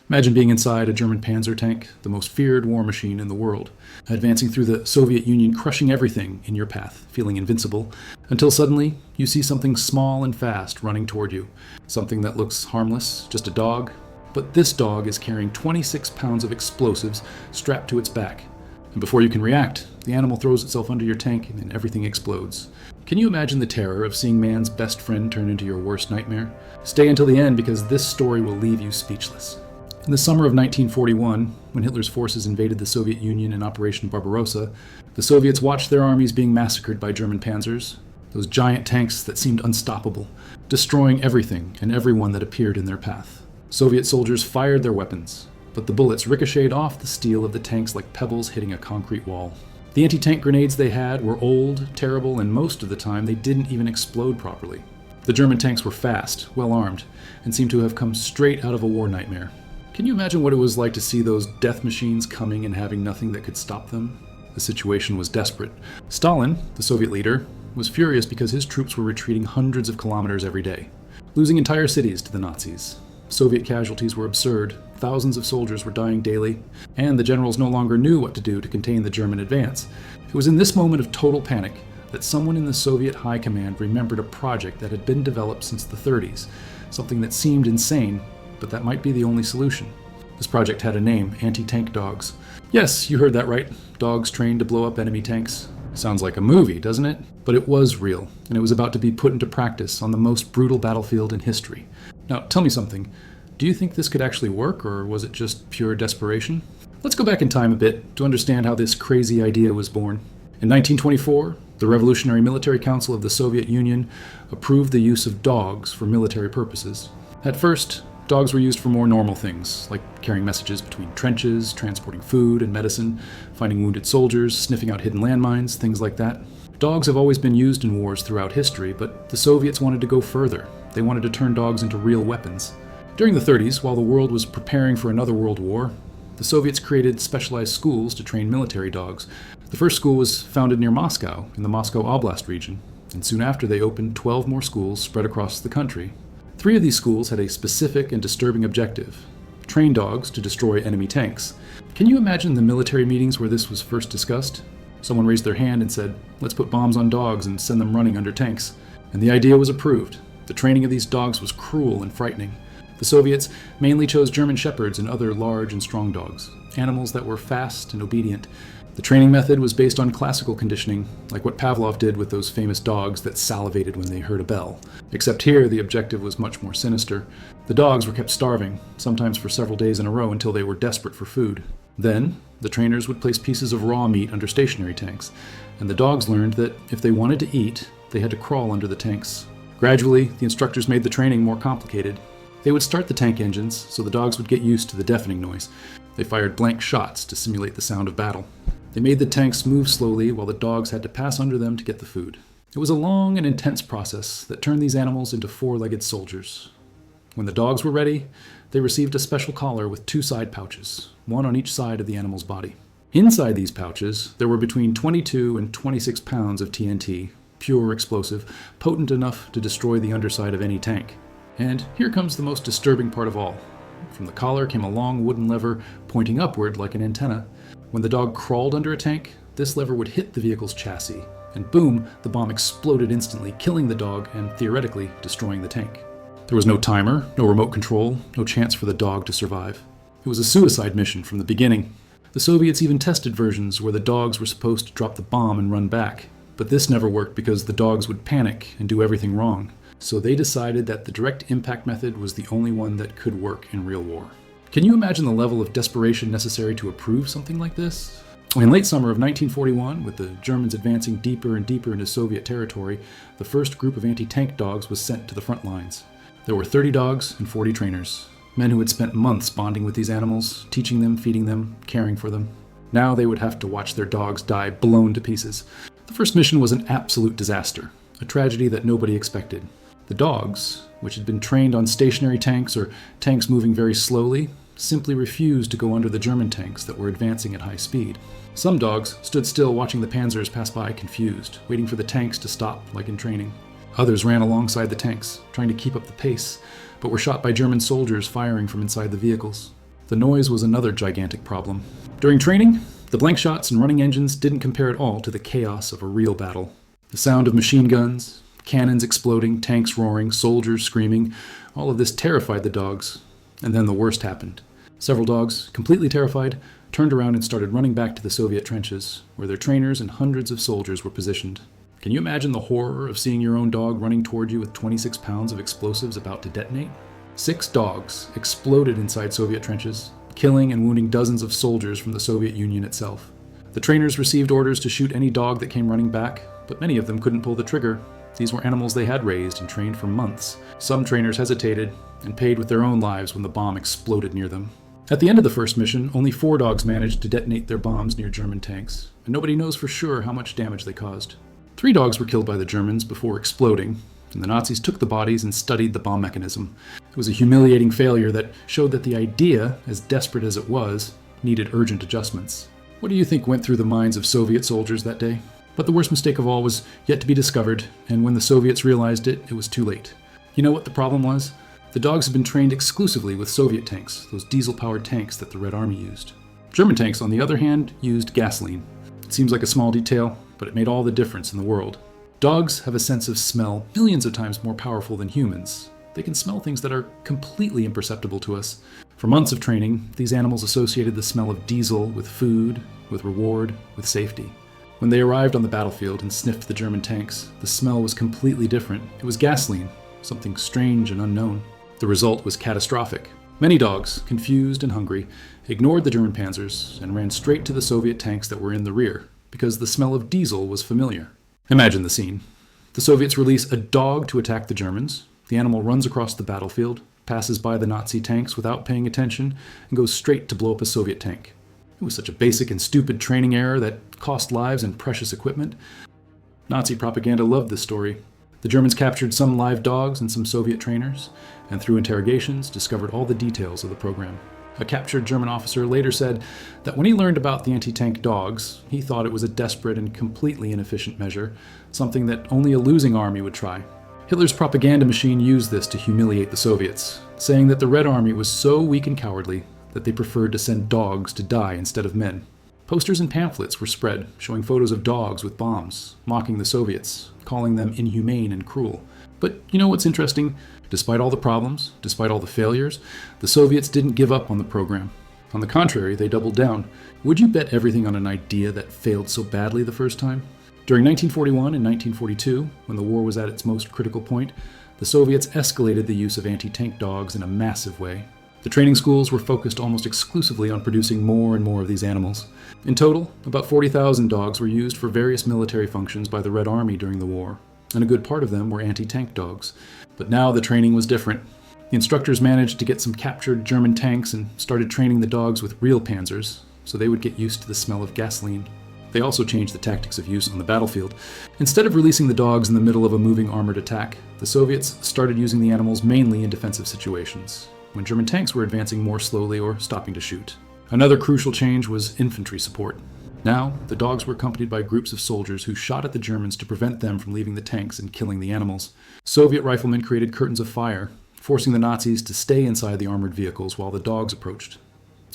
Imagine being inside a German Panzer tank, the most feared war machine in the world, advancing through the Soviet Union, crushing everything in your path, feeling invincible, until suddenly you see something small and fast running toward you. Something that looks harmless, just a dog, but this dog is carrying 26 pounds of explosives strapped to its back. And before you can react, the animal throws itself under your tank and everything explodes. Can you imagine the terror of seeing man's best friend turn into your worst nightmare? Stay until the end because this story will leave you speechless. In the summer of 1941, when Hitler's forces invaded the Soviet Union in Operation Barbarossa, the Soviets watched their armies being massacred by German panzers, those giant tanks that seemed unstoppable, destroying everything and everyone that appeared in their path. Soviet soldiers fired their weapons, but the bullets ricocheted off the steel of the tanks like pebbles hitting a concrete wall. The anti-tank grenades they had were old, terrible, and most of the time they didn't even explode properly. The German tanks were fast, well-armed, and seemed to have come straight out of a war nightmare. Can you imagine what it was like to see those death machines coming and having nothing that could stop them? The situation was desperate. Stalin, the Soviet leader, was furious because his troops were retreating hundreds of kilometers every day, losing entire cities to the Nazis. Soviet casualties were absurd, thousands of soldiers were dying daily, and the generals no longer knew what to do to contain the German advance. It was in this moment of total panic that someone in the Soviet high command remembered a project that had been developed since the 30s, something that seemed insane, but that might be the only solution. This project had a name, anti-tank dogs. Yes, you heard that right. Dogs trained to blow up enemy tanks. Sounds like a movie, doesn't it? But it was real, and it was about to be put into practice on the most brutal battlefield in history. Now, tell me something. Do you think this could actually work, or was it just pure desperation? Let's go back in time a bit to understand how this crazy idea was born. In 1924, the Revolutionary Military Council of the Soviet Union approved the use of dogs for military purposes. At first, dogs were used for more normal things, like carrying messages between trenches, transporting food and medicine, finding wounded soldiers, sniffing out hidden landmines, things like that. Dogs have always been used in wars throughout history, but the Soviets wanted to go further. They wanted to turn dogs into real weapons. During the 30s, while the world was preparing for another world war, the Soviets created specialized schools to train military dogs. The first school was founded near Moscow, in the Moscow Oblast region, and soon after they opened 12 more schools spread across the country. 3 of these schools had a specific and disturbing objective: train dogs to destroy enemy tanks. Can you imagine the military meetings where this was first discussed? Someone raised their hand and said, "Let's put bombs on dogs and send them running under tanks." And the idea was approved. The training of these dogs was cruel and frightening. The Soviets mainly chose German Shepherds and other large and strong dogs, animals that were fast and obedient. The training method was based on classical conditioning, like what Pavlov did with those famous dogs that salivated when they heard a bell. Except here, the objective was much more sinister. The dogs were kept starving, sometimes for several days in a row until they were desperate for food. Then, the trainers would place pieces of raw meat under stationary tanks, and the dogs learned that if they wanted to eat, they had to crawl under the tanks. Gradually, the instructors made the training more complicated. They would start the tank engines so the dogs would get used to the deafening noise. They fired blank shots to simulate the sound of battle. They made the tanks move slowly while the dogs had to pass under them to get the food. It was a long and intense process that turned these animals into 4-legged soldiers. When the dogs were ready, they received a special collar with 2 side pouches, one on each side of the animal's body. Inside these pouches, there were between 22 and 26 pounds of TNT, pure explosive, potent enough to destroy the underside of any tank. And here comes the most disturbing part of all. From the collar came a long wooden lever pointing upward like an antenna. When the dog crawled under a tank, this lever would hit the vehicle's chassis, and boom, the bomb exploded instantly, killing the dog and theoretically destroying the tank. There was no timer, no remote control, no chance for the dog to survive. It was a suicide mission from the beginning. The Soviets even tested versions where the dogs were supposed to drop the bomb and run back, but this never worked because the dogs would panic and do everything wrong. So they decided that the direct impact method was the only one that could work in real war. Can you imagine the level of desperation necessary to approve something like this? In late summer of 1941, with the Germans advancing deeper and deeper into Soviet territory, the first group of anti-tank dogs was sent to the front lines. There were 30 dogs and 40 trainers, men who had spent months bonding with these animals, teaching them, feeding them, caring for them. Now they would have to watch their dogs die blown to pieces. The first mission was an absolute disaster, a tragedy that nobody expected. The dogs, which had been trained on stationary tanks or tanks moving very slowly, simply refused to go under the German tanks that were advancing at high speed. Some dogs stood still watching the panzers pass by confused, waiting for the tanks to stop like in training. Others ran alongside the tanks, trying to keep up the pace, but were shot by German soldiers firing from inside the vehicles. The noise was another gigantic problem. During training, the blank shots and running engines didn't compare at all to the chaos of a real battle. The sound of machine guns, cannons exploding, tanks roaring, soldiers screaming, all of this terrified the dogs. And then the worst happened. Several dogs, completely terrified, turned around and started running back to the Soviet trenches, where their trainers and hundreds of soldiers were positioned. Can you imagine the horror of seeing your own dog running toward you with 26 pounds of explosives about to detonate? 6 dogs exploded inside Soviet trenches, killing and wounding dozens of soldiers from the Soviet Union itself. The trainers received orders to shoot any dog that came running back, but many of them couldn't pull the trigger. These were animals they had raised and trained for months. Some trainers hesitated and paid with their own lives when the bomb exploded near them. At the end of the first mission, only 4 dogs managed to detonate their bombs near German tanks, and nobody knows for sure how much damage they caused. 3 dogs were killed by the Germans before exploding, and the Nazis took the bodies and studied the bomb mechanism. It was a humiliating failure that showed that the idea, as desperate as it was, needed urgent adjustments. What do you think went through the minds of Soviet soldiers that day? But the worst mistake of all was yet to be discovered, and when the Soviets realized it, it was too late. You know what the problem was? The dogs had been trained exclusively with Soviet tanks, those diesel-powered tanks that the Red Army used. German tanks, on the other hand, used gasoline. It seems like a small detail, but it made all the difference in the world. Dogs have a sense of smell millions of times more powerful than humans. They can smell things that are completely imperceptible to us. For months of training, these animals associated the smell of diesel with food, with reward, with safety. When they arrived on the battlefield and sniffed the German tanks, the smell was completely different. It was gasoline, something strange and unknown. The result was catastrophic. Many dogs, confused and hungry, ignored the German panzers and ran straight to the Soviet tanks that were in the rear, because the smell of diesel was familiar. Imagine the scene. The Soviets release a dog to attack the Germans. The animal runs across the battlefield, passes by the Nazi tanks without paying attention, and goes straight to blow up a Soviet tank. It was such a basic and stupid training error that cost lives and precious equipment. Nazi propaganda loved this story. The Germans captured some live dogs and some Soviet trainers, and through interrogations discovered all the details of the program. A captured German officer later said that when he learned about the anti-tank dogs, he thought it was a desperate and completely inefficient measure, something that only a losing army would try. Hitler's propaganda machine used this to humiliate the Soviets, saying that the Red Army was so weak and cowardly that they preferred to send dogs to die instead of men. Posters and pamphlets were spread, showing photos of dogs with bombs, mocking the Soviets, calling them inhumane and cruel. But you know what's interesting? Despite all the problems, despite all the failures, the Soviets didn't give up on the program. On the contrary, they doubled down. Would you bet everything on an idea that failed so badly the first time? During 1941 and 1942, when the war was at its most critical point, the Soviets escalated the use of anti-tank dogs in a massive way. The training schools were focused almost exclusively on producing more and more of these animals. In total, about 40,000 dogs were used for various military functions by the Red Army during the war, and a good part of them were anti-tank dogs. But now the training was different. The instructors managed to get some captured German tanks and started training the dogs with real panzers, so they would get used to the smell of gasoline. They also changed the tactics of use on the battlefield. Instead of releasing the dogs in the middle of a moving armored attack, the Soviets started using the animals mainly in defensive situations, when German tanks were advancing more slowly or stopping to shoot. Another crucial change was infantry support. Now, the dogs were accompanied by groups of soldiers who shot at the Germans to prevent them from leaving the tanks and killing the animals. Soviet riflemen created curtains of fire, forcing the Nazis to stay inside the armored vehicles while the dogs approached.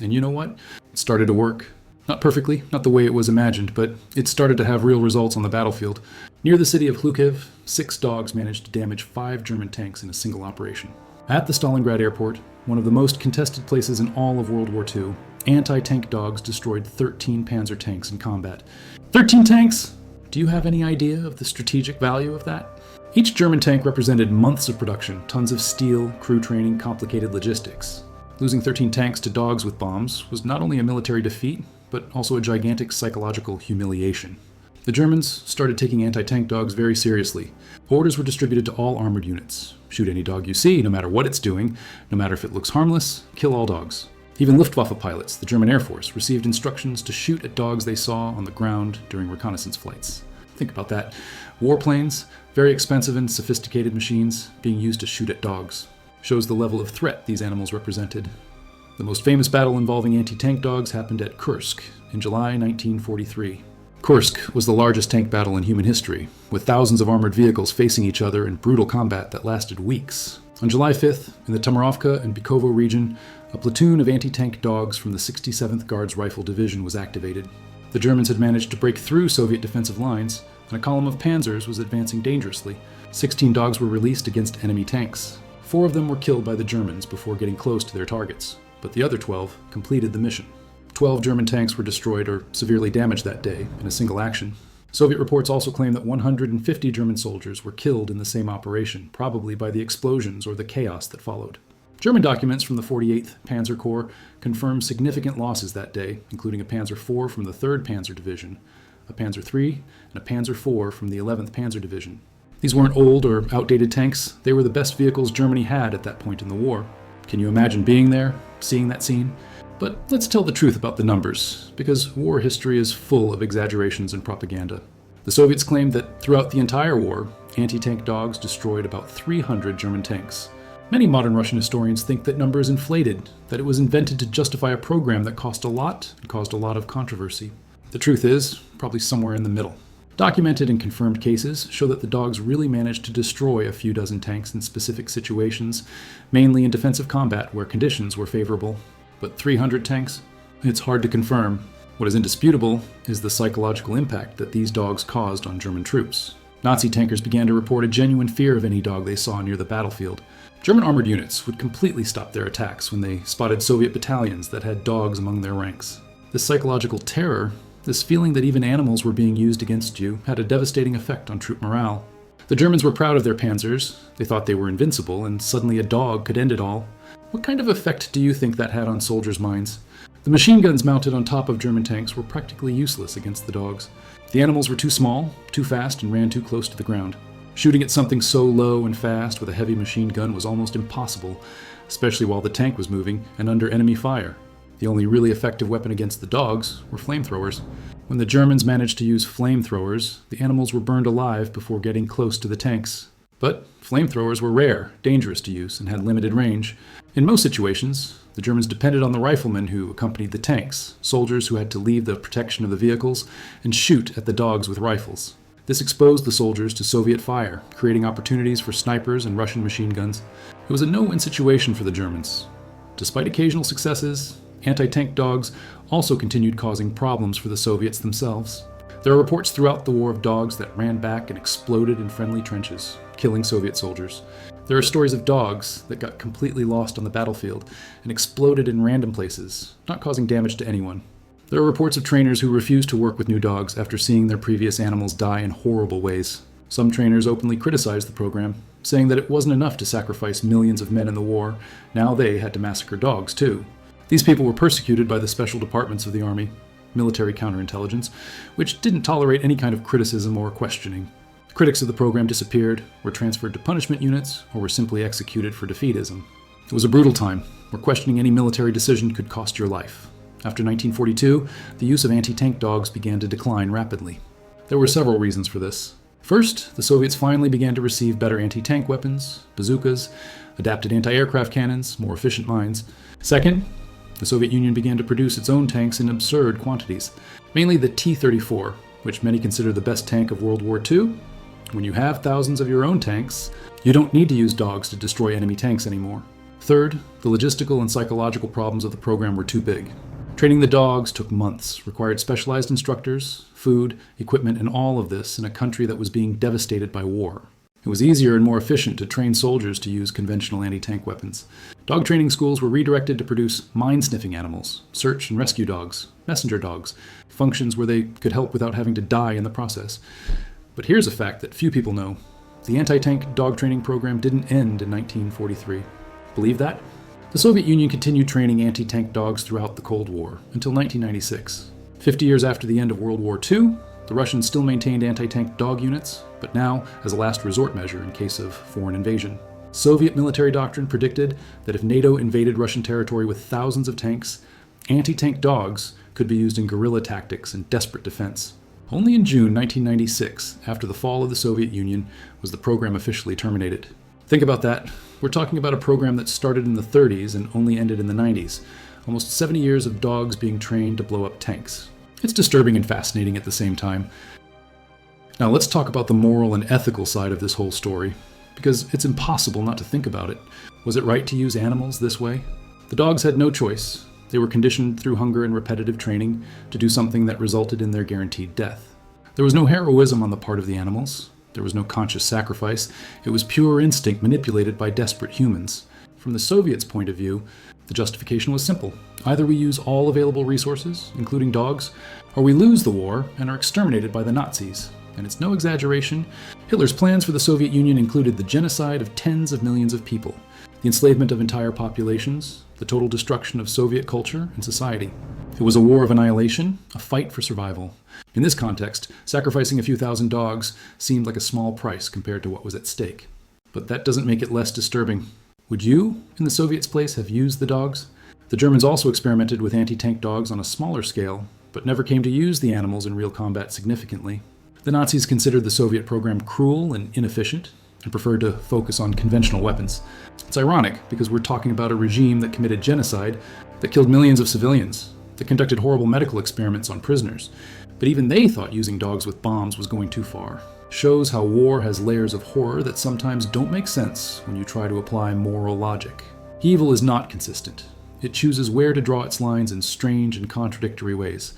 And you know what? It started to work. Not perfectly, not the way it was imagined, but it started to have real results on the battlefield. Near the city of Kharkiv, 6 dogs managed to damage 5 German tanks in a single operation. At the Stalingrad airport, one of the most contested places in all of World War II, anti-tank dogs destroyed 13 Panzer tanks in combat. 13 tanks? Do you have any idea of the strategic value of that? Each German tank represented months of production, tons of steel, crew training, complicated logistics. Losing 13 tanks to dogs with bombs was not only a military defeat, but also a gigantic psychological humiliation. The Germans started taking anti-tank dogs very seriously. Orders were distributed to all armored units. Shoot any dog you see, no matter what it's doing, no matter if it looks harmless, kill all dogs. Even Luftwaffe pilots, the German Air Force, received instructions to shoot at dogs they saw on the ground during reconnaissance flights. Think about that. Warplanes, very expensive and sophisticated machines, being used to shoot at dogs. Shows the level of threat these animals represented. The most famous battle involving anti-tank dogs happened at Kursk in July 1943. Kursk was the largest tank battle in human history, with thousands of armored vehicles facing each other in brutal combat that lasted weeks. On July 5th, in the Tomarovka and Bikovo region, A platoon of anti-tank dogs from the 67th Guards Rifle Division was activated. The Germans had managed to break through Soviet defensive lines, and a column of panzers was advancing dangerously. 16 dogs were released against enemy tanks. 4 of them were killed by the Germans before getting close to their targets, but the other 12 completed the mission. 12 German tanks were destroyed or severely damaged that day in a single action. Soviet reports also claim that 150 German soldiers were killed in the same operation, probably by the explosions or the chaos that followed. German documents from the 48th Panzer Corps confirm significant losses that day, including a Panzer IV from the 3rd Panzer Division, a Panzer III, and a Panzer IV from the 11th Panzer Division. These weren't old or outdated tanks, they were the best vehicles Germany had at that point in the war. Can you imagine being there, seeing that scene? But let's tell the truth about the numbers, because war history is full of exaggerations and propaganda. The Soviets claimed that throughout the entire war, anti-tank dogs destroyed about 300 German tanks. Many modern Russian historians think that number is inflated, that it was invented to justify a program that cost a lot and caused a lot of controversy. The truth is, probably somewhere in the middle. Documented and confirmed cases show that the dogs really managed to destroy a few dozen tanks in specific situations, mainly in defensive combat where conditions were favorable. But 300 tanks? It's hard to confirm. What is indisputable is the psychological impact that these dogs caused on German troops. Nazi tankers began to report a genuine fear of any dog they saw near the battlefield. German armored units would completely stop their attacks when they spotted Soviet battalions that had dogs among their ranks. This psychological terror, this feeling that even animals were being used against you, had a devastating effect on troop morale. The Germans were proud of their panzers, they thought they were invincible, and suddenly a dog could end it all. What kind of effect do you think that had on soldiers' minds? The machine guns mounted on top of German tanks were practically useless against the dogs. The animals were too small, too fast, and ran too close to the ground. Shooting at something so low and fast with a heavy machine gun was almost impossible, especially while the tank was moving and under enemy fire. The only really effective weapon against the dogs were flamethrowers. When the Germans managed to use flamethrowers, the animals were burned alive before getting close to the tanks. But flamethrowers were rare, dangerous to use, and had limited range. In most situations, the Germans depended on the riflemen who accompanied the tanks, soldiers who had to leave the protection of the vehicles and shoot at the dogs with rifles. This exposed the soldiers to Soviet fire, creating opportunities for snipers and Russian machine guns. It was a no-win situation for the Germans. Despite occasional successes, anti-tank dogs also continued causing problems for the Soviets themselves. There are reports throughout the war of dogs that ran back and exploded in friendly trenches, killing Soviet soldiers. There are stories of dogs that got completely lost on the battlefield and exploded in random places, not causing damage to anyone. There are reports of trainers who refused to work with new dogs after seeing their previous animals die in horrible ways. Some trainers openly criticized the program, saying that it wasn't enough to sacrifice millions of men in the war, now they had to massacre dogs too. These people were persecuted by the special departments of the army, military counterintelligence, which didn't tolerate any kind of criticism or questioning. Critics of the program disappeared, were transferred to punishment units, or were simply executed for defeatism. It was a brutal time, where questioning any military decision could cost your life. After 1942, the use of anti-tank dogs began to decline rapidly. There were several reasons for this. First, the Soviets finally began to receive better anti-tank weapons, bazookas, adapted anti-aircraft cannons, more efficient mines. Second, the Soviet Union began to produce its own tanks in absurd quantities, mainly the T-34, which many consider the best tank of World War II. When you have thousands of your own tanks, you don't need to use dogs to destroy enemy tanks anymore. Third, the logistical and psychological problems of the program were too big. Training the dogs took months, required specialized instructors, food, equipment, and all of this in a country that was being devastated by war. It was easier and more efficient to train soldiers to use conventional anti-tank weapons. Dog training schools were redirected to produce mine-sniffing animals, search and rescue dogs, messenger dogs, functions where they could help without having to die in the process. But here's a fact that few people know. The anti-tank dog training program didn't end in 1943. Believe that? The Soviet Union continued training anti-tank dogs throughout the Cold War until 1996. 50 years after the end of World War II, the Russians still maintained anti-tank dog units, but now as a last resort measure in case of foreign invasion. Soviet military doctrine predicted that if NATO invaded Russian territory with thousands of tanks, anti-tank dogs could be used in guerrilla tactics and desperate defense. Only in June 1996, after the fall of the Soviet Union, was the program officially terminated. Think about that. We're talking about a program that started in the 30s and only ended in the 90s. Almost 70 years of dogs being trained to blow up tanks. It's disturbing and fascinating at the same time. Now let's talk about the moral and ethical side of this whole story, because it's impossible not to think about it. Was it right to use animals this way? The dogs had no choice. They were conditioned through hunger and repetitive training to do something that resulted in their guaranteed death. There was no heroism on the part of the animals. There was no conscious sacrifice. It was pure instinct manipulated by desperate humans. From the Soviets' point of view, the justification was simple. Either we use all available resources, including dogs, or we lose the war and are exterminated by the Nazis. And it's no exaggeration, Hitler's plans for the Soviet Union included the genocide of tens of millions of people, the enslavement of entire populations, the total destruction of Soviet culture and society. It was a war of annihilation, a fight for survival. In this context, sacrificing a few thousand dogs seemed like a small price compared to what was at stake. But that doesn't make it less disturbing. Would you, in the Soviets' place, have used the dogs? The Germans also experimented with anti-tank dogs on a smaller scale, but never came to use the animals in real combat significantly. The Nazis considered the Soviet program cruel and inefficient, and preferred to focus on conventional weapons. It's ironic, because we're talking about a regime that committed genocide, that killed millions of civilians, that conducted horrible medical experiments on prisoners. But even they thought using dogs with bombs was going too far. Shows how war has layers of horror that sometimes don't make sense when you try to apply moral logic. Evil is not consistent. It chooses where to draw its lines in strange and contradictory ways.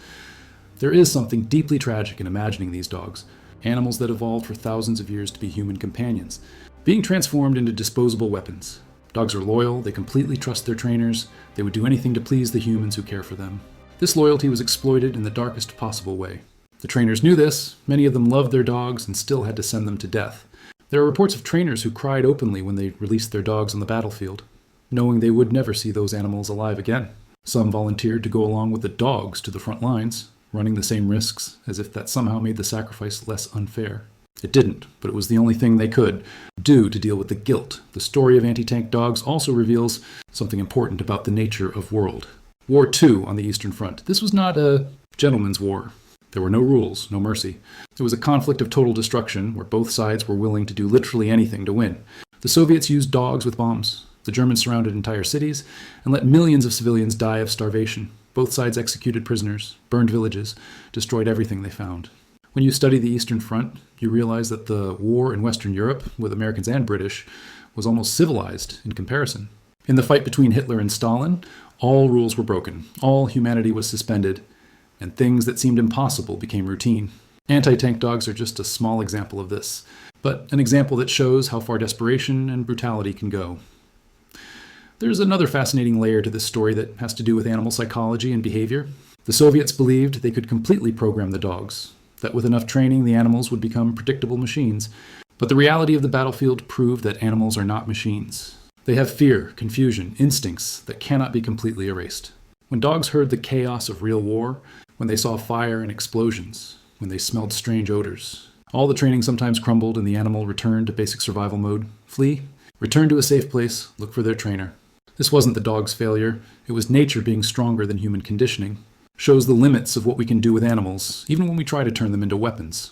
There is something deeply tragic in imagining these dogs, animals that evolved for thousands of years to be human companions, being transformed into disposable weapons. Dogs are loyal, they completely trust their trainers, they would do anything to please the humans who care for them. This loyalty was exploited in the darkest possible way. The trainers knew this, many of them loved their dogs and still had to send them to death. There are reports of trainers who cried openly when they released their dogs on the battlefield, knowing they would never see those animals alive again. Some volunteered to go along with the dogs to the front lines, running the same risks, as if that somehow made the sacrifice less unfair. It didn't, but it was the only thing they could do to deal with the guilt. The story of anti-tank dogs also reveals something important about the nature of world. War II on the Eastern Front. This was not a gentleman's war. There were no rules, no mercy. It was a conflict of total destruction, where both sides were willing to do literally anything to win. The Soviets used dogs with bombs. The Germans surrounded entire cities and let millions of civilians die of starvation. Both sides executed prisoners, burned villages, destroyed everything they found. When you study the Eastern Front, you realize that the war in Western Europe, with Americans and British, was almost civilized in comparison. In the fight between Hitler and Stalin, all rules were broken, all humanity was suspended, and things that seemed impossible became routine. Anti-tank dogs are just a small example of this, but an example that shows how far desperation and brutality can go. There's another fascinating layer to this story that has to do with animal psychology and behavior. The Soviets believed they could completely program the dogs, that with enough training the animals would become predictable machines. But the reality of the battlefield proved that animals are not machines. They have fear, confusion, instincts that cannot be completely erased. When dogs heard the chaos of real war, when they saw fire and explosions, when they smelled strange odors, all the training sometimes crumbled and the animal returned to basic survival mode. Flee, return to a safe place, look for their trainer. This wasn't the dog's failure, it was nature being stronger than human conditioning. Shows the limits of what we can do with animals, even when we try to turn them into weapons.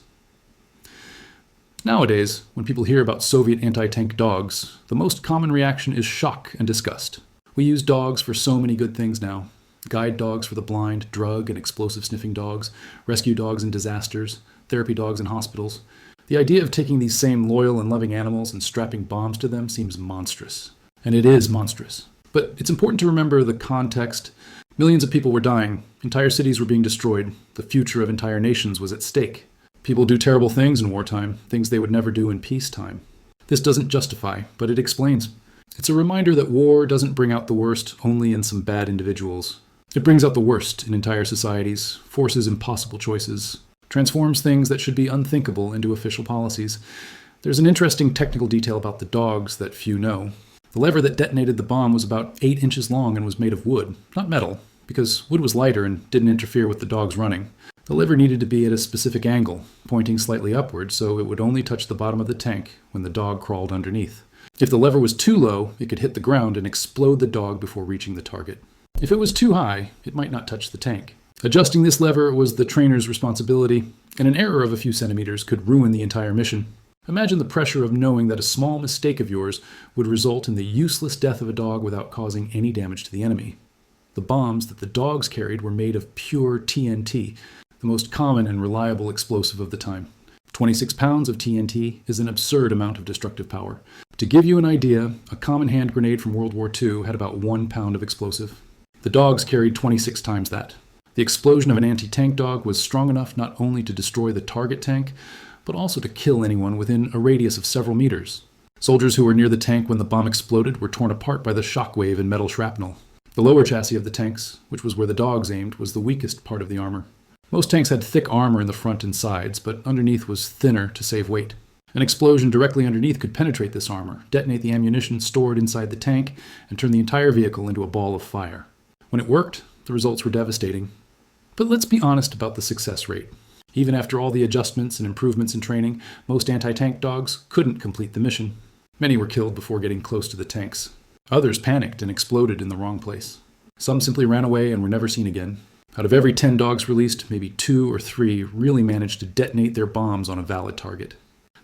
Nowadays, when people hear about Soviet anti-tank dogs, the most common reaction is shock and disgust. We use dogs for so many good things now. Guide dogs for the blind, drug and explosive sniffing dogs, rescue dogs in disasters, therapy dogs in hospitals. The idea of taking these same loyal and loving animals and strapping bombs to them seems monstrous. And it is monstrous. But it's important to remember the context. Millions of people were dying. Entire cities were being destroyed. The future of entire nations was at stake. People do terrible things in wartime, things they would never do in peacetime. This doesn't justify, but it explains. It's a reminder that war doesn't bring out the worst only in some bad individuals. It brings out the worst in entire societies, forces impossible choices, transforms things that should be unthinkable into official policies. There's an interesting technical detail about the dogs that few know. The lever that detonated the bomb was about 8 inches long and was made of wood, not metal, because wood was lighter and didn't interfere with the dogs running. The lever needed to be at a specific angle, pointing slightly upward, so it would only touch the bottom of the tank when the dog crawled underneath. If the lever was too low, it could hit the ground and explode the dog before reaching the target. If it was too high, it might not touch the tank. Adjusting this lever was the trainer's responsibility, and an error of a few centimeters could ruin the entire mission. Imagine the pressure of knowing that a small mistake of yours would result in the useless death of a dog without causing any damage to the enemy. The bombs that the dogs carried were made of pure TNT, the most common and reliable explosive of the time. 26 pounds of TNT is an absurd amount of destructive power. To give you an idea, a common hand grenade from World War II had about 1 pound of explosive. The dogs carried 26 times that. The explosion of an anti-tank dog was strong enough not only to destroy the target tank, but also to kill anyone within a radius of several meters. Soldiers who were near the tank when the bomb exploded were torn apart by the shockwave and metal shrapnel. The lower chassis of the tanks, which was where the dogs aimed, was the weakest part of the armor. Most tanks had thick armor in the front and sides, but underneath was thinner to save weight. An explosion directly underneath could penetrate this armor, detonate the ammunition stored inside the tank, and turn the entire vehicle into a ball of fire. When it worked, the results were devastating. But let's be honest about the success rate. Even after all the adjustments and improvements in training, most anti-tank dogs couldn't complete the mission. Many were killed before getting close to the tanks. Others panicked and exploded in the wrong place. Some simply ran away and were never seen again. Out of every 10 dogs released, maybe 2 or 3 really managed to detonate their bombs on a valid target.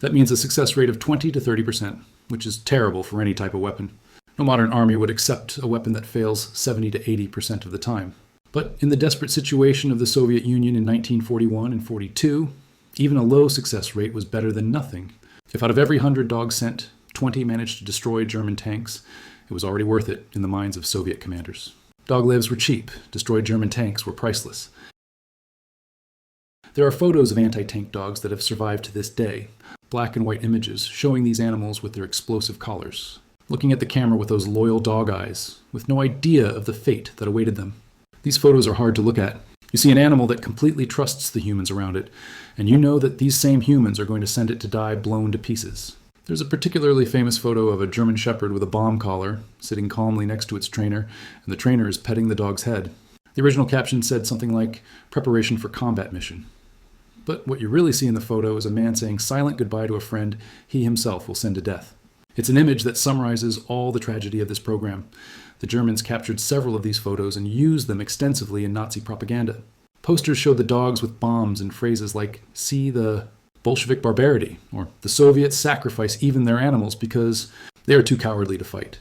That means a success rate of 20 to 30%, which is terrible for any type of weapon. No modern army would accept a weapon that fails 70 to 80% of the time. But in the desperate situation of the Soviet Union in 1941 and 42, even a low success rate was better than nothing. If out of every 100 dogs sent, 20 managed to destroy German tanks, it was already worth it in the minds of Soviet commanders. Dog lives were cheap. Destroyed German tanks were priceless. There are photos of anti-tank dogs that have survived to this day, black and white images showing these animals with their explosive collars, looking at the camera with those loyal dog eyes, with no idea of the fate that awaited them. These photos are hard to look at. You see an animal that completely trusts the humans around it, and you know that these same humans are going to send it to die blown to pieces. There's a particularly famous photo of a German shepherd with a bomb collar, sitting calmly next to its trainer, and the trainer is petting the dog's head. The original caption said something like, "Preparation for combat mission." But what you really see in the photo is a man saying silent goodbye to a friend he himself will send to death. It's an image that summarizes all the tragedy of this program. The Germans captured several of these photos and used them extensively in Nazi propaganda. Posters showed the dogs with bombs and phrases like, "See the Bolshevik barbarity," or "The Soviets sacrifice even their animals because they are too cowardly to fight."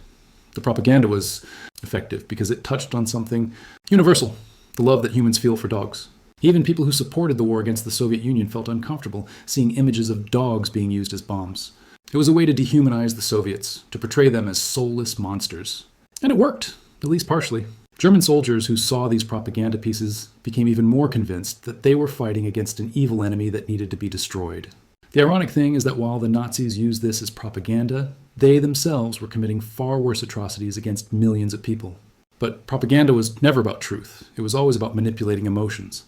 The propaganda was effective because it touched on something universal, the love that humans feel for dogs. Even people who supported the war against the Soviet Union felt uncomfortable seeing images of dogs being used as bombs. It was a way to dehumanize the Soviets, to portray them as soulless monsters. And it worked, at least partially. German soldiers who saw these propaganda pieces became even more convinced that they were fighting against an evil enemy that needed to be destroyed. The ironic thing is that while the Nazis used this as propaganda, they themselves were committing far worse atrocities against millions of people. But propaganda was never about truth. It was always about manipulating emotions.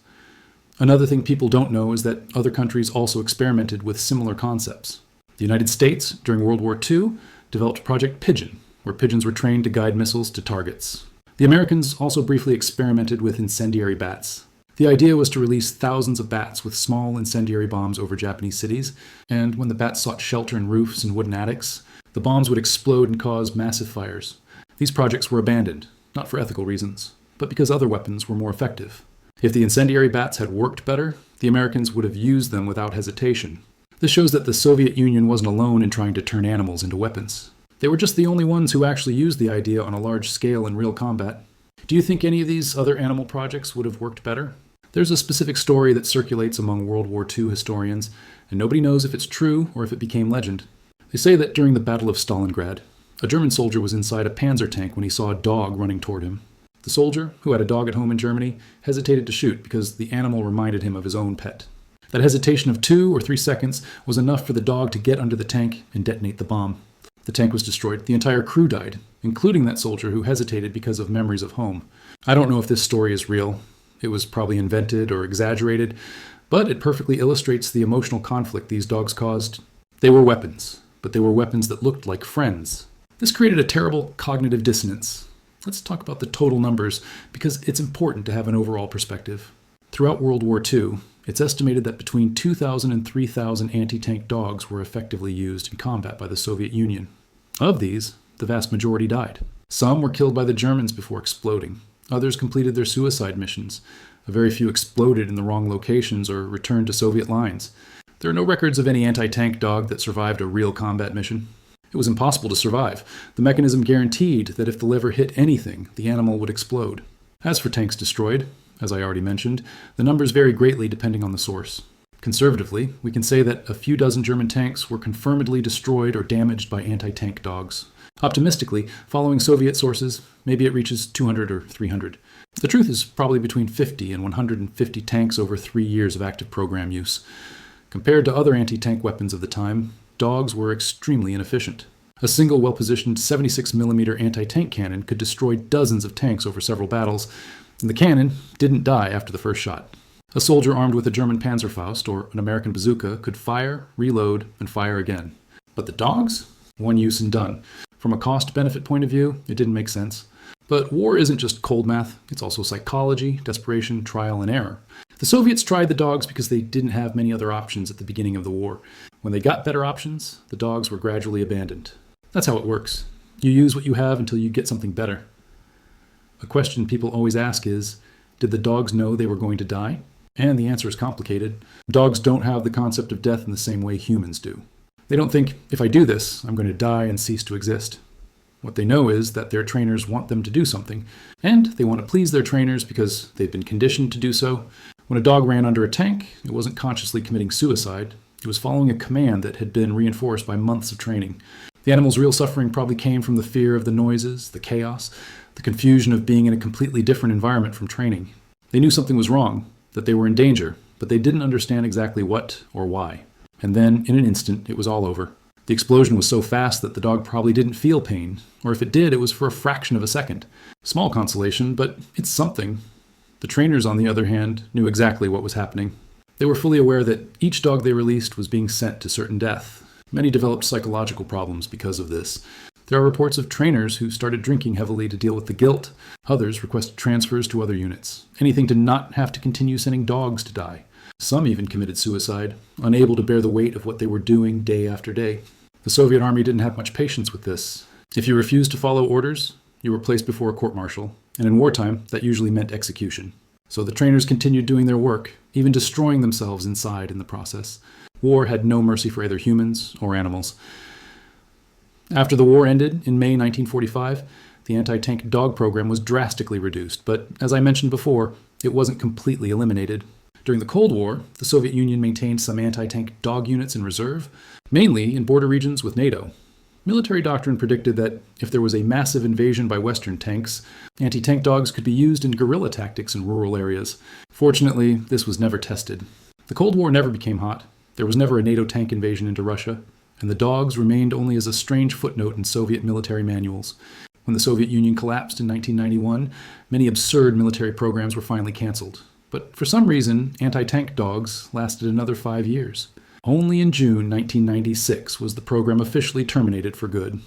Another thing people don't know is that other countries also experimented with similar concepts. The United States, during World War II, developed Project Pigeon, where pigeons were trained to guide missiles to targets. The Americans also briefly experimented with incendiary bats. The idea was to release thousands of bats with small incendiary bombs over Japanese cities, and when the bats sought shelter in roofs and wooden attics, the bombs would explode and cause massive fires. These projects were abandoned, not for ethical reasons, but because other weapons were more effective. If the incendiary bats had worked better, the Americans would have used them without hesitation. This shows that the Soviet Union wasn't alone in trying to turn animals into weapons. They were just the only ones who actually used the idea on a large scale in real combat. Do you think any of these other animal projects would have worked better? There's a specific story that circulates among World War II historians, and nobody knows if it's true or if it became legend. They say that during the Battle of Stalingrad, a German soldier was inside a panzer tank when he saw a dog running toward him. The soldier, who had a dog at home in Germany, hesitated to shoot because the animal reminded him of his own pet. That hesitation of 2 or 3 seconds was enough for the dog to get under the tank and detonate the bomb. The tank was destroyed. The entire crew died, including that soldier who hesitated because of memories of home. I don't know if this story is real. It was probably invented or exaggerated, but it perfectly illustrates the emotional conflict these dogs caused. They were weapons, but they were weapons that looked like friends. This created a terrible cognitive dissonance. Let's talk about the total numbers, because it's important to have an overall perspective. Throughout World War II, it's estimated that between 2,000 and 3,000 anti-tank dogs were effectively used in combat by the Soviet Union. Of these, the vast majority died. Some were killed by the Germans before exploding. Others completed their suicide missions. A very few exploded in the wrong locations or returned to Soviet lines. There are no records of any anti-tank dog that survived a real combat mission. It was impossible to survive. The mechanism guaranteed that if the lever hit anything, the animal would explode. As for tanks destroyed, as I already mentioned, the numbers vary greatly depending on the source. Conservatively, we can say that a few dozen German tanks were confirmedly destroyed or damaged by anti-tank dogs. Optimistically, following Soviet sources, maybe it reaches 200 or 300. The truth is probably between 50 and 150 tanks over 3 years of active program use. Compared to other anti-tank weapons of the time, dogs were extremely inefficient. A single well-positioned 76mm anti-tank cannon could destroy dozens of tanks over several battles, and the cannon didn't die after the first shot. A soldier armed with a German Panzerfaust or an American bazooka could fire, reload, and fire again. But the dogs? One use and done. From a cost-benefit point of view, it didn't make sense. But war isn't just cold math, it's also psychology, desperation, trial, and error. The Soviets tried the dogs because they didn't have many other options at the beginning of the war. When they got better options, the dogs were gradually abandoned. That's how it works. You use what you have until you get something better. A question people always ask is, did the dogs know they were going to die? And the answer is complicated. Dogs don't have the concept of death in the same way humans do. They don't think, if I do this, I'm going to die and cease to exist. What they know is that their trainers want them to do something, and they want to please their trainers because they've been conditioned to do so. When a dog ran under a tank, it wasn't consciously committing suicide. It was following a command that had been reinforced by months of training. The animal's real suffering probably came from the fear of the noises, the chaos, the confusion of being in a completely different environment from training. They knew something was wrong, that they were in danger, but they didn't understand exactly what or why. And then, in an instant, it was all over. The explosion was so fast that the dog probably didn't feel pain, or if it did, it was for a fraction of a second. Small consolation, but it's something. The trainers, on the other hand, knew exactly what was happening. They were fully aware that each dog they released was being sent to certain death. Many developed psychological problems because of this. There are reports of trainers who started drinking heavily to deal with the guilt. Others requested transfers to other units, anything to not have to continue sending dogs to die. Some even committed suicide, unable to bear the weight of what they were doing day after day. The Soviet army didn't have much patience with this. If you refused to follow orders, you were placed before a court-martial, and in wartime, that usually meant execution. So the trainers continued doing their work, even destroying themselves inside in the process. War had no mercy for either humans or animals. After the war ended in May 1945, the anti-tank dog program was drastically reduced, but as I mentioned before, it wasn't completely eliminated. During the Cold War, the Soviet Union maintained some anti-tank dog units in reserve, mainly in border regions with NATO. Military doctrine predicted that if there was a massive invasion by Western tanks, anti-tank dogs could be used in guerrilla tactics in rural areas. Fortunately, this was never tested. The Cold War never became hot. There was never a NATO tank invasion into Russia, and the dogs remained only as a strange footnote in Soviet military manuals. When the Soviet Union collapsed in 1991, many absurd military programs were finally canceled. But for some reason, anti-tank dogs lasted another 5 years. Only in June 1996 was the program officially terminated for good.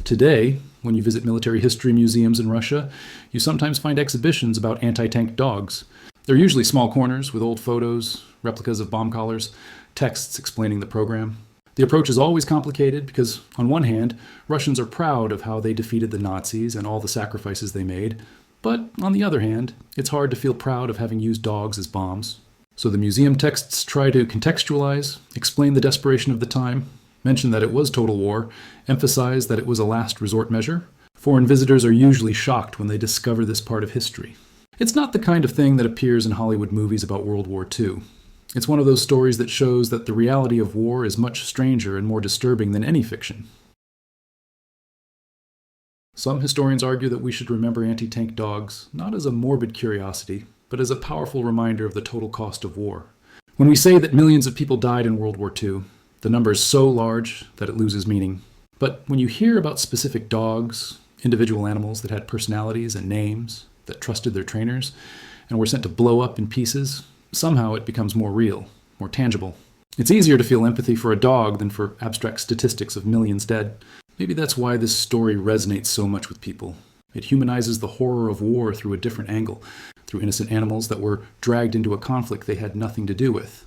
Today, when you visit military history museums in Russia, you sometimes find exhibitions about anti-tank dogs. They're usually small corners with old photos, replicas of bomb collars, texts explaining the program. The approach is always complicated because, on one hand, Russians are proud of how they defeated the Nazis and all the sacrifices they made. But, on the other hand, it's hard to feel proud of having used dogs as bombs. So the museum texts try to contextualize, explain the desperation of the time, mention that it was total war, emphasize that it was a last resort measure. Foreign visitors are usually shocked when they discover this part of history. It's not the kind of thing that appears in Hollywood movies about World War II. It's one of those stories that shows that the reality of war is much stranger and more disturbing than any fiction. Some historians argue that we should remember anti-tank dogs not as a morbid curiosity, but as a powerful reminder of the total cost of war. When we say that millions of people died in World War II, the number is so large that it loses meaning. But when you hear about specific dogs, individual animals that had personalities and names, that trusted their trainers, and were sent to blow up in pieces, somehow it becomes more real, more tangible. It's easier to feel empathy for a dog than for abstract statistics of millions dead. Maybe that's why this story resonates so much with people. It humanizes the horror of war through a different angle, through innocent animals that were dragged into a conflict they had nothing to do with.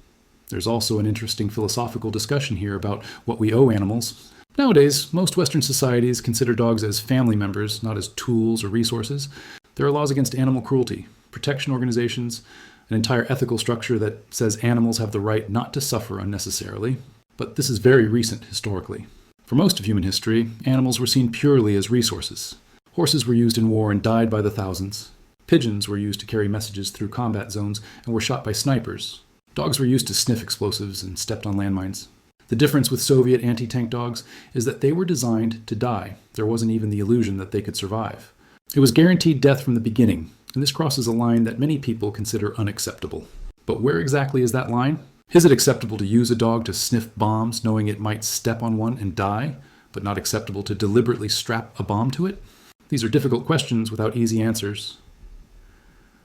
There's also an interesting philosophical discussion here about what we owe animals. Nowadays, most Western societies consider dogs as family members, not as tools or resources. There are laws against animal cruelty, protection organizations, an entire ethical structure that says animals have the right not to suffer unnecessarily. But this is very recent historically. For most of human history, animals were seen purely as resources. Horses were used in war and died by the thousands. Pigeons were used to carry messages through combat zones and were shot by snipers. Dogs were used to sniff explosives and stepped on landmines. The difference with Soviet anti-tank dogs is that they were designed to die. There wasn't even the illusion that they could survive. It was guaranteed death from the beginning, and this crosses a line that many people consider unacceptable. But where exactly is that line? Is it acceptable to use a dog to sniff bombs knowing it might step on one and die, but not acceptable to deliberately strap a bomb to it? These are difficult questions without easy answers.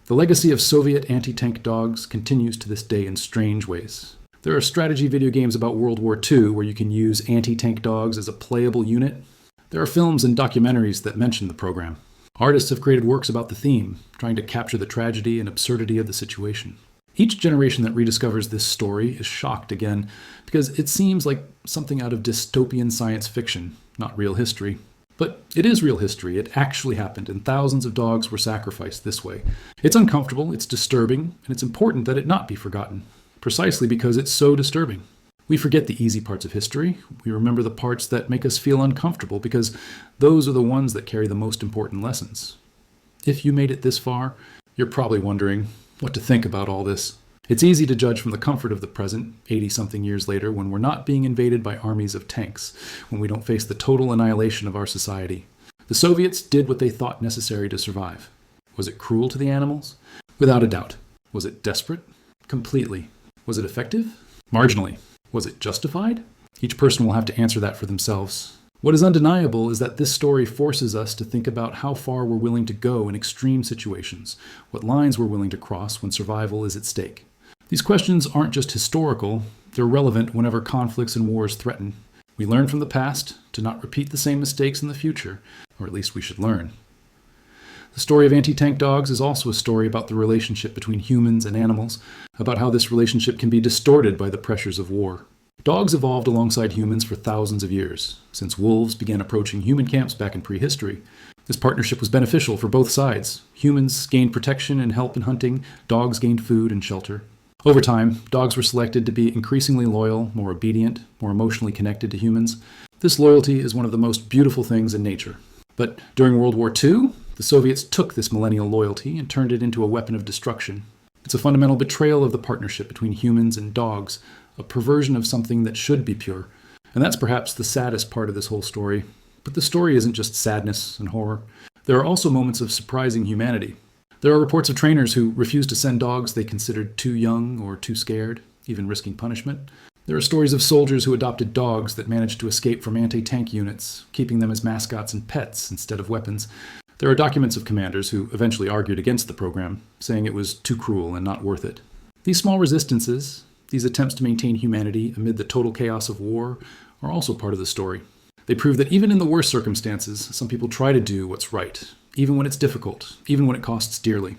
The legacy of Soviet anti-tank dogs continues to this day in strange ways. There are strategy video games about World War II where you can use anti-tank dogs as a playable unit. There are films and documentaries that mention the program. Artists have created works about the theme, trying to capture the tragedy and absurdity of the situation. Each generation that rediscovers this story is shocked again because it seems like something out of dystopian science fiction, not real history. But it is real history. It actually happened, and thousands of dogs were sacrificed this way. It's uncomfortable, it's disturbing, and it's important that it not be forgotten, precisely because it's so disturbing. We forget the easy parts of history. We remember the parts that make us feel uncomfortable because those are the ones that carry the most important lessons. If you made it this far, you're probably wondering what to think about all this. It's easy to judge from the comfort of the present, 80-something years later, when we're not being invaded by armies of tanks, when we don't face the total annihilation of our society. The Soviets did what they thought necessary to survive. Was it cruel to the animals? Without a doubt. Was it desperate? Completely. Was it effective? Marginally. Was it justified? Each person will have to answer that for themselves. What is undeniable is that this story forces us to think about how far we're willing to go in extreme situations, what lines we're willing to cross when survival is at stake. These questions aren't just historical, they're relevant whenever conflicts and wars threaten. We learn from the past to not repeat the same mistakes in the future, or at least we should learn. The story of anti-tank dogs is also a story about the relationship between humans and animals, about how this relationship can be distorted by the pressures of war. Dogs evolved alongside humans for thousands of years, since wolves began approaching human camps back in prehistory. This partnership was beneficial for both sides. Humans gained protection and help in hunting, dogs gained food and shelter. Over time, dogs were selected to be increasingly loyal, more obedient, more emotionally connected to humans. This loyalty is one of the most beautiful things in nature. But during World War II, the Soviets took this millennial loyalty and turned it into a weapon of destruction. It's a fundamental betrayal of the partnership between humans and dogs, a perversion of something that should be pure. And that's perhaps the saddest part of this whole story. But the story isn't just sadness and horror. There are also moments of surprising humanity. There are reports of trainers who refused to send dogs they considered too young or too scared, even risking punishment. There are stories of soldiers who adopted dogs that managed to escape from anti-tank units, keeping them as mascots and pets instead of weapons. There are documents of commanders who eventually argued against the program, saying it was too cruel and not worth it. These small resistances, these attempts to maintain humanity amid the total chaos of war, are also part of the story. They prove that even in the worst circumstances, some people try to do what's right, even when it's difficult, even when it costs dearly.